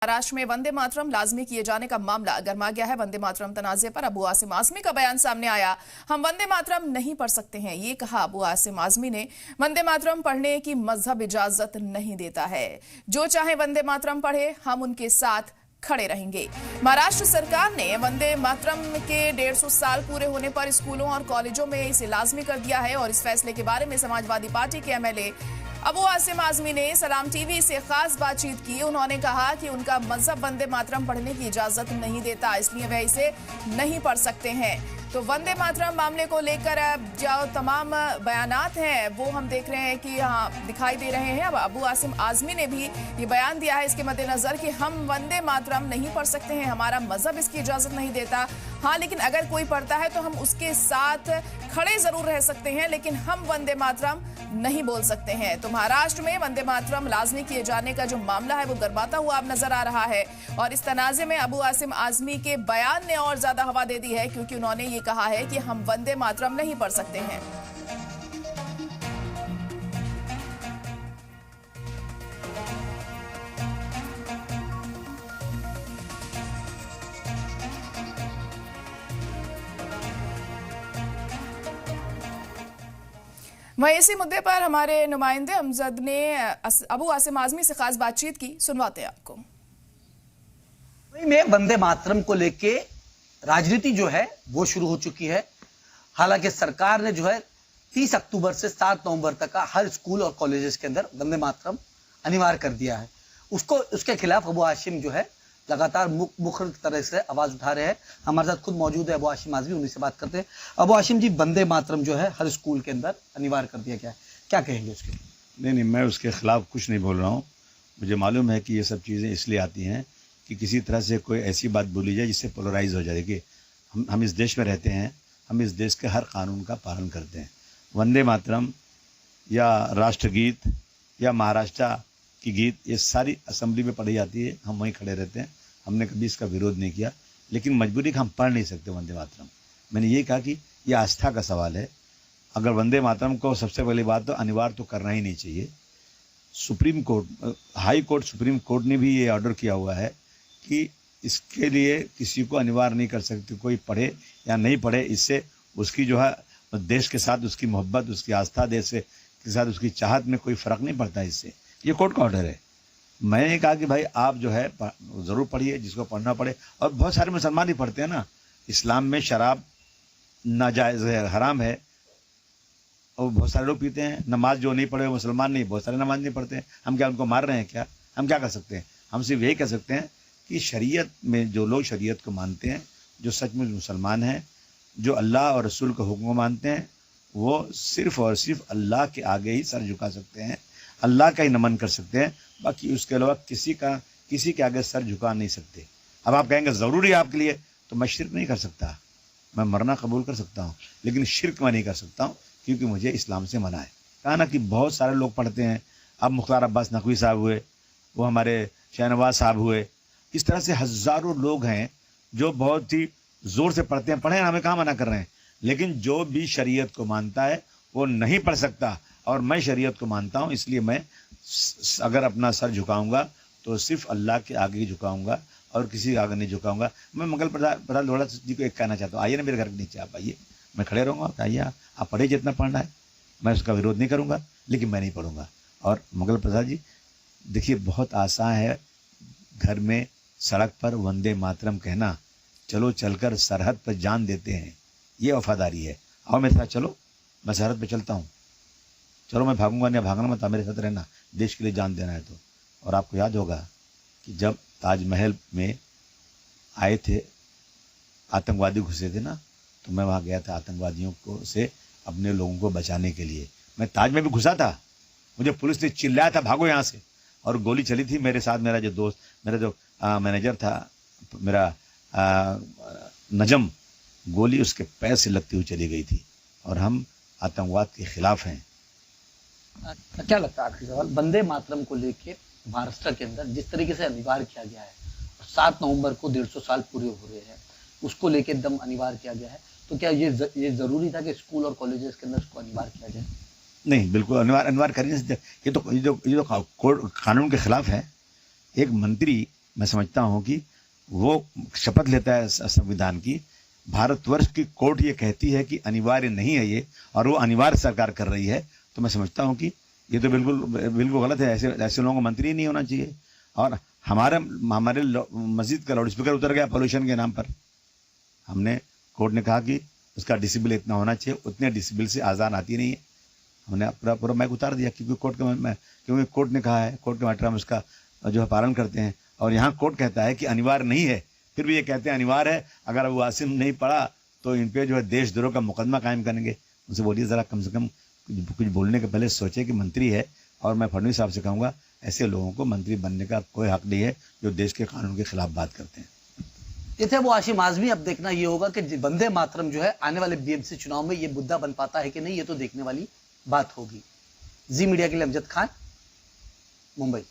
महाराष्ट्र में वंदे मातरम लाजमी किए जाने का मामला गर्मा गया है। वंदे मातरम तनाज़े पर अबू आसिम आज़मी का बयान सामने आया। हम वंदे मातरम नहीं पढ़ सकते हैं, ये कहा अबू आसिम आज़मी ने। वंदे मातरम पढ़ने की मजहब इजाजत नहीं देता है। जो चाहे वंदे मातरम पढ़े, हम उनके साथ खड़े रहेंगे। महाराष्ट्र सरकार ने वंदे मातरम के 150 साल पूरे होने पर स्कूलों और कॉलेजों में इसे लाजमी कर दिया है और इस फैसले के बारे में समाजवादी पार्टी के एमएलए अबू आसिम आज़मी ने सलाम टीवी से खास बातचीत की। उन्होंने कहा कि उनका मजहब वंदे मातरम पढ़ने की इजाजत नहीं देता, इसलिए वह इसे नहीं पढ़ सकते हैं। तो वंदे मातरम मामले को लेकर जो तमाम बयानात हैं वो हम देख रहे हैं कि हाँ दिखाई दे रहे हैं। अब अबू आसिम आज़मी ने भी ये बयान दिया है इसके मद्देनजर कि हम वंदे मातरम नहीं पढ़ सकते हैं, हमारा मजहब इसकी इजाजत नहीं देता। हाँ, लेकिन अगर कोई पढ़ता है तो हम उसके साथ खड़े जरूर रह सकते हैं, लेकिन हम वंदे मातरम नहीं बोल सकते हैं। तो महाराष्ट्र में वंदे मातरम लाजमी किए जाने का जो मामला है वो गरमाता हुआ अब नजर आ रहा है और इस तनाजे में अबू आसिम आज़मी के बयान ने और ज्यादा हवा दे दी है, क्योंकि उन्होंने ये कहा है कि हम वंदे मातरम नहीं पढ़ सकते हैं। वहीं इसी मुद्दे पर हमारे नुमाइंदे अमजद ने अबू आसिम आज़मी से खास बातचीत की, सुनवाते हैं आपको। में वंदे मातरम को लेके राजनीति जो है वो शुरू हो चुकी है। हालांकि सरकार ने जो है 30 अक्टूबर से 7 नवंबर तक का हर स्कूल और कॉलेजेस के अंदर वंदे मातरम अनिवार्य कर दिया है। उसके खिलाफ अबू आसिम जो है लगातार मुखर तरह से आवाज उठा रहे हैं। हमारे साथ खुद मौजूद है अबू आसिम आज़मी, उन्हीं से बात करते हैं। अबू आसिम जी, वंदे मातरम जो है हर स्कूल के अंदर अनिवार्य कर दिया गया है, क्या कहेंगे उसके? नहीं, मैं उसके खिलाफ कुछ नहीं बोल रहा हूँ। मुझे मालूम है कि ये सब चीज़ें इसलिए आती हैं कि किसी तरह से कोई ऐसी बात बोली जाए जिससे पोलराइज हो जाए। कि हम इस देश में रहते हैं, हम इस देश के हर कानून का पालन करते हैं। वंदे मातरम या राष्ट्रगीत या महाराष्ट्र की गीत, ये सारी असेंबली में पढ़ी जाती है, हम वहीं खड़े रहते हैं। हमने कभी इसका विरोध नहीं किया, लेकिन मजबूरी का हम पढ़ नहीं सकते वंदे मातरम। मैंने ये कहा कि ये आस्था का सवाल है। अगर वंदे मातरम को सबसे पहली बात तो अनिवार्य तो करना ही नहीं चाहिए। Supreme court, high court, supreme court ने भी ये ऑर्डर किया हुआ है कि इसके लिए किसी को अनिवार्य नहीं कर सकते। कोई पढ़े या नहीं पढ़े, इससे उसकी जो है देश के साथ उसकी मोहब्बत, उसकी आस्था, देश के साथ उसकी चाहत में कोई फ़र्क नहीं पड़ता। इससे ये कोर्ट का ऑर्डर है। मैंने कहा कि भाई आप जो है ज़रूर पढ़िए, जिसको पढ़ना पड़े। और बहुत सारे मुसलमान ही पढ़ते हैं ना। इस्लाम में शराब नाजायज़ है, हराम है, और बहुत सारे लोग पीते हैं। नमाज जो नहीं पढ़े मुसलमान नहीं, बहुत सारे नमाज नहीं पढ़ते हैं। हम क्या उनको मार रहे हैं क्या? हम क्या कर सकते हैं? हम सिर्फ यही कह सकते हैं कि शरीयत में जो लोग शरीयत को मानते हैं, जो सचमुच मुसलमान हैं, जो अल्लाह और रसूल के हुक्म को मानते हैं, वो सिर्फ और सिर्फ अल्लाह के आगे ही सर झुका सकते हैं, अल्लाह का ही नमन कर सकते हैं। बाकी उसके अलावा किसी के आगे सर झुका नहीं सकते। अब आप कहेंगे ज़रूरी है आपके लिए, तो मैं शिर्क नहीं कर सकता। मैं मरना कबूल कर सकता हूँ, लेकिन शिर्क मैं नहीं कर सकता हूँ, क्योंकि मुझे इस्लाम से मना है। कहा ना कि बहुत सारे लोग पढ़ते हैं। अब मुख्तार अब्बास नकवी साहब हुए, वो हमारे शाहनवाज साहब हुए, इस तरह से हज़ारों लोग हैं जो बहुत ही ज़ोर से पढ़ते हैं। पढ़े, हमें कहाँ मना कर रहे हैं, लेकिन जो भी शरीयत को मानता है वो नहीं पढ़ सकता। और मैं शरीयत को मानता हूँ, इसलिए मैं अगर अपना सर झुकाऊंगा तो सिर्फ अल्लाह के आगे ही झुकाऊंगा और किसी के आगे नहीं झुकाऊंगा। मैं मंगल प्रसाद लोढ़ा जी को एक कहना चाहता हूँ, आइए ना मेरे घर के नीचे, आप आइए, मैं खड़े रहूँगा, आइए, आप पढ़े जितना पढ़ना है, मैं उसका विरोध नहीं करूँगा, लेकिन मैं नहीं पढ़ूँगा। और मंगल प्रसाद जी, देखिए बहुत आसान है घर में सड़क पर वंदे मातरम कहना। चलो चलकर सरहद पर जान देते हैं, ये वफादारी है। आओ मेरे साथ चलो, मैं सरहद पर चलता हूँ। चलो, मैं भागूंगा नहीं, भागना मत, मेरे साथ रहना, देश के लिए जान देना है तो। और आपको याद होगा कि जब ताजमहल में आए थे आतंकवादी घुसे थे ना, तो मैं वहाँ गया था आतंकवादियों को से अपने लोगों को बचाने के लिए। मैं ताज में भी घुसा था, मुझे पुलिस ने चिल्लाया था भागो यहाँ से, और गोली चली थी। मेरे साथ मेरा जो दोस्त, मेरा जो मैनेजर था, मेरा नजम, गोली उसके पैर से लगती हुई चली गई थी। और हम आतंकवाद के खिलाफ हैं। क्या लगता है, आखिरी सवाल, वंदे मातरम को लेके महाराष्ट्र के अंदर जिस तरीके से अनिवार्य किया गया है, 7 नवंबर को 150 साल पूरे हो रहे हैं, उसको लेके एकदम अनिवार्य किया गया है, तो क्या ये जरूरी था कि स्कूल और कॉलेजेस के अंदर उसको अनिवार्य किया जाए? नहीं, बिल्कुल अनिवार्य कर नहीं सकते। ये तो कानून के खिलाफ है। एक मंत्री मैं समझता हूं कि वो शपथ लेता है संविधान की, भारतवर्ष की कोर्ट ये कहती है कि अनिवार्य नहीं है ये, और वो अनिवार्य सरकार कर रही है, तो मैं समझता हूं कि ये तो बिल्कुल गलत है। ऐसे लोगों को मंत्री नहीं होना चाहिए। और हमारे मस्जिद का लाउड स्पीकर उतर गया पोल्यूशन के नाम पर। हमने कोर्ट ने कहा कि उसका डिसिबल इतना होना चाहिए, उतने डिसिबल से आज़ान आती नहीं है। हमने पूरा माइक उतार दिया, क्योंकि कोर्ट ने कहा है, कोर्ट के मैटर हम उसका जो है पालन करते हैं। और यहाँ कोर्ट कहता है कि अनिवार्य नहीं है, फिर भी ये कहते हैं अनिवार्य है। अगर अबू आसिम नहीं पढ़ा तो इन पे जो है देशद्रोह का मुकदमा कायम करेंगे। उनसे बोलिए ज़रा कम से कम कुछ बोलने के पहले सोचे कि मंत्री है। और मैं फडणवीस साहब से कहूँगा, ऐसे लोगों को मंत्री बनने का कोई हक नहीं है जो देश के कानून के खिलाफ बात करते हैं। ये थे वो आसिम आज़मी। अब देखना ये होगा कि वंदे मातरम जो है आने वाले बीएमसी चुनाव में ये मुद्दा बन पाता है कि नहीं, ये तो देखने वाली बात होगी। जी मीडिया के लिए अमजद खान, मुंबई।